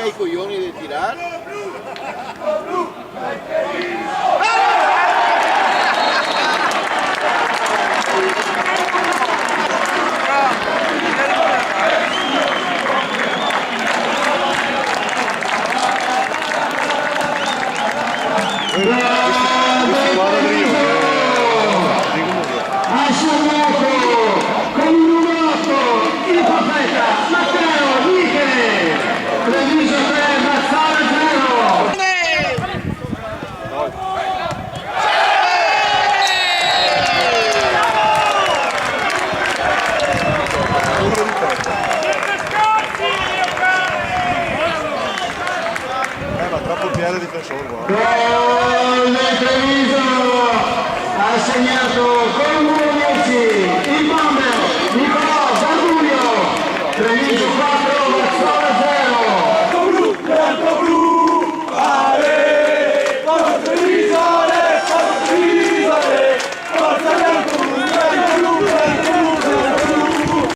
Hay coglioni di tirare? Ha segnato con il numero 8 il profeta Matteo Michele, Treviso 3, Mazzara 0. Ma troppo pieno di persone. Gol del Treviso, ha segnato